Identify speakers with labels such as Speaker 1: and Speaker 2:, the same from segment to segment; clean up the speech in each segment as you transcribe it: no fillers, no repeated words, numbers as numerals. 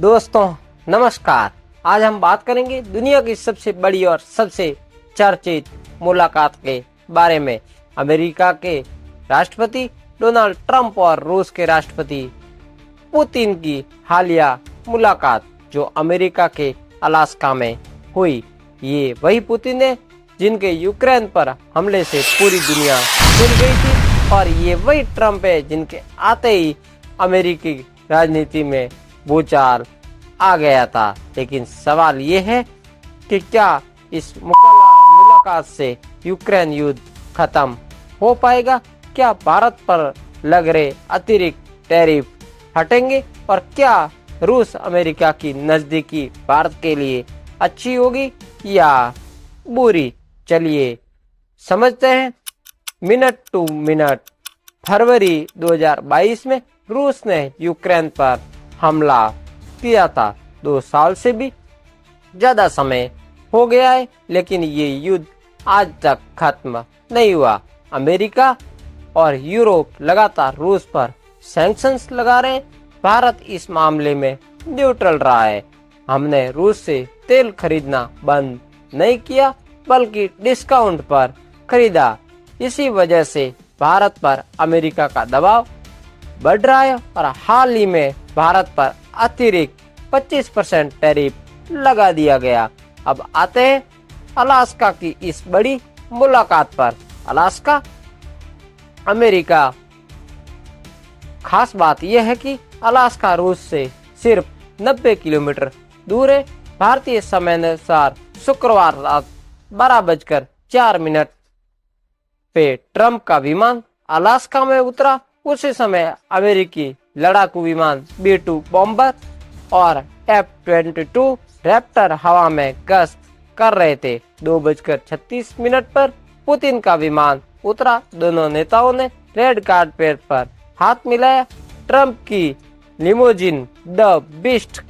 Speaker 1: दोस्तों नमस्कार। आज हम बात करेंगे दुनिया की सबसे बड़ी और सबसे चर्चित मुलाकात के बारे में। अमेरिका के राष्ट्रपति डोनाल्ड ट्रंप और रूस के राष्ट्रपति पुतिन की हालिया मुलाकात जो अमेरिका के अलास्का में हुई। ये वही पुतिन है जिनके यूक्रेन पर हमले से पूरी दुनिया हिल गई थी, और ये वही ट्रंप है जिनके आते ही अमेरिकी राजनीति में भूचाल आ गया था। लेकिन सवाल ये है कि क्या इस मुलाकात से यूक्रेन युद्ध खत्म हो पाएगा? क्या भारत पर लग रहे अतिरिक्त टैरिफ हटेंगे? और क्या रूस अमेरिका की नजदीकी भारत के लिए अच्छी होगी या बुरी? चलिए समझते हैं मिनट टू मिनट। फरवरी 2022 में रूस ने यूक्रेन पर हमला किया था। 2 साल से भी ज्यादा समय हो गया है, लेकिन ये युद्ध आज तक खत्म नहीं हुआ। अमेरिका और यूरोप लगातार रूस पर सैंक्शंस लगा रहे हैं। भारत इस मामले में न्यूट्रल रहा है। हमने रूस से तेल खरीदना बंद नहीं किया, बल्कि डिस्काउंट पर खरीदा। इसी वजह से भारत पर अमेरिका का दबाव बढ़ रहा है और हाल ही में भारत पर अतिरिक्त 25% टैरिफ लगा दिया गया। अब आते हैं अलास्का की इस बड़ी मुलाकात पर। अलास्का अमेरिका, खास बात यह है कि अलास्का रूस से सिर्फ 90 किलोमीटर दूर है। भारतीय समय अनुसार शुक्रवार रात 12:04 पे ट्रंप का विमान अलास्का में उतरा। उसी समय अमेरिकी लड़ाकू विमान B-2 बॉम्बर और F-22 रैप्टर हवा में गश्त कर रहे थे। 2:36 पर पुतिन का विमान उतरा। दोनों नेताओं ने रेड कार्पेट पर हाथ मिलाया। ट्रंप की लिमोजिन द बीस्ट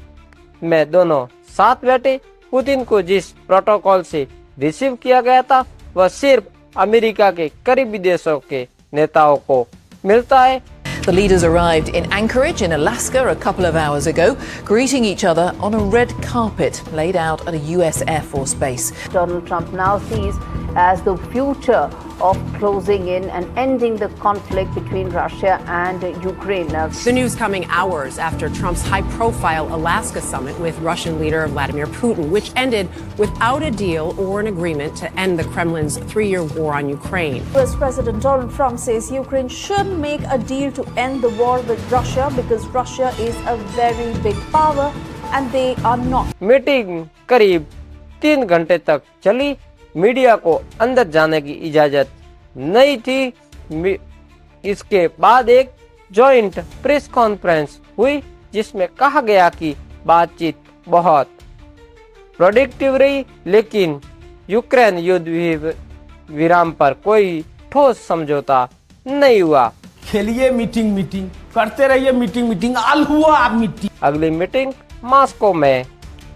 Speaker 1: में दोनों साथ बैठे। पुतिन को जिस प्रोटोकॉल से रिसीव किया गया था वह सिर्फ अमेरिका के करीबी देशों के नेताओं को मिलता है।
Speaker 2: The leaders arrived in Anchorage in Alaska a couple of hours ago, greeting each other on a red carpet laid out at a US Air Force base.
Speaker 3: Donald Trump now sees as the future of closing in and ending the conflict between Russia and Ukraine.
Speaker 4: The news coming hours after Trump's high-profile Alaska summit with Russian leader Vladimir Putin, which ended without a deal or an agreement to end the Kremlin's 3-year war on Ukraine.
Speaker 5: US President Donald Trump says Ukraine should make a deal to end the war with Russia because Russia is a very big power and they are not.
Speaker 1: Meeting करीब 3 घंटे तक चली। Media को अंदर जाने की इजाजत नहीं थी। इसके बाद एक जॉइंट प्रेस कॉन्फ्रेंस हुई जिसमें कहा गया कि बातचीत बहुत प्रोडक्टिव रही, लेकिन यूक्रेन युद्ध विराम पर कोई ठोस समझौता नहीं हुआ।
Speaker 6: खेलिए मीटिंग करते रहिए मीटिंग आल हुआ मीटिंग।
Speaker 1: अगली मीटिंग मॉस्को में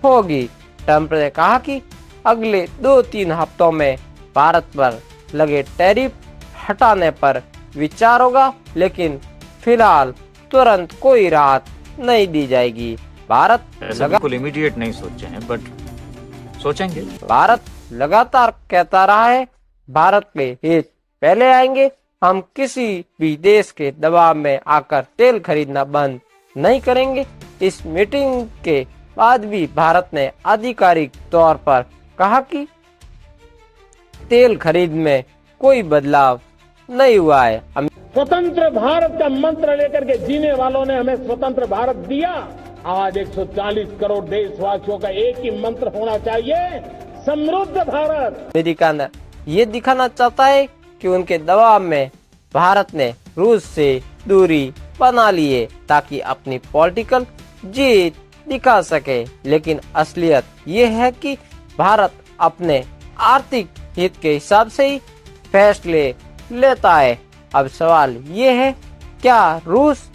Speaker 1: होगी। ट्रंप ने कहा कि अगले 2-3 हफ्तों में भारत पर लगे टैरिफ हटाने पर विचार होगा, लेकिन फिलहाल तुरंत कोई राहत नहीं दी जाएगी। भारत
Speaker 7: बिल्कुल इमीडिएट नहीं सोचे हैं, बट सोचेंगे।
Speaker 1: भारत लगातार कहता रहा है भारत के हित पहले आएंगे। हम किसी भी देश के दबाव में आकर तेल खरीदना बंद नहीं करेंगे। इस मीटिंग के बाद भी भारत ने आधिकारिक तौर पर कहा कि तेल खरीद में कोई बदलाव नहीं हुआ है।
Speaker 8: स्वतंत्र भारत का मंत्र लेकर के जीने वालों ने हमें स्वतंत्र भारत दिया। आज 140 करोड़ देशवासियों का एक ही मंत्र होना चाहिए, समृद्ध भारत।
Speaker 1: अमेरिका ने ये दिखाना चाहता है कि उनके दबाव में भारत ने रूस से दूरी बना ली है ताकि अपनी पॉलिटिकल जीत दिखा सके। लेकिन असलियत ये है कि भारत अपने आर्थिक हित के हिसाब से ही फैसले लेता है। अब सवाल ये है, क्या रूस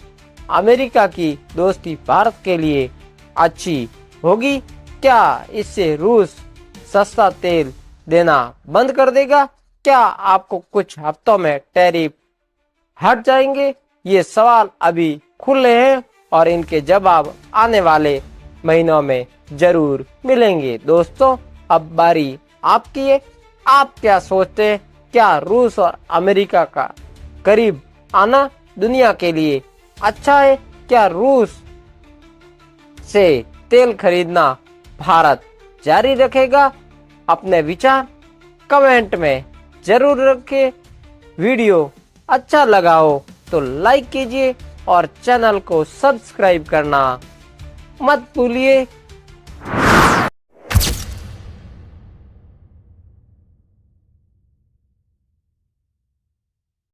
Speaker 1: अमेरिका की दोस्ती भारत के लिए अच्छी होगी? क्या इससे रूस सस्ता तेल देना बंद कर देगा? क्या आपको कुछ हफ्तों में टैरिफ हट जाएंगे? ये सवाल अभी खुले हैं और इनके जवाब आने वाले महीनों में जरूर मिलेंगे। दोस्तों, अब बारी आपकी है। आप क्या सोचते हैं? क्या रूस और अमेरिका का करीब आना दुनिया के लिए अच्छा है? क्या रूस से तेल खरीदना भारत जारी रखेगा? अपने विचार कमेंट में जरूर रखें। वीडियो अच्छा लगा हो तो लाइक कीजिए और चैनल को सब्सक्राइब करना मत भूलिए।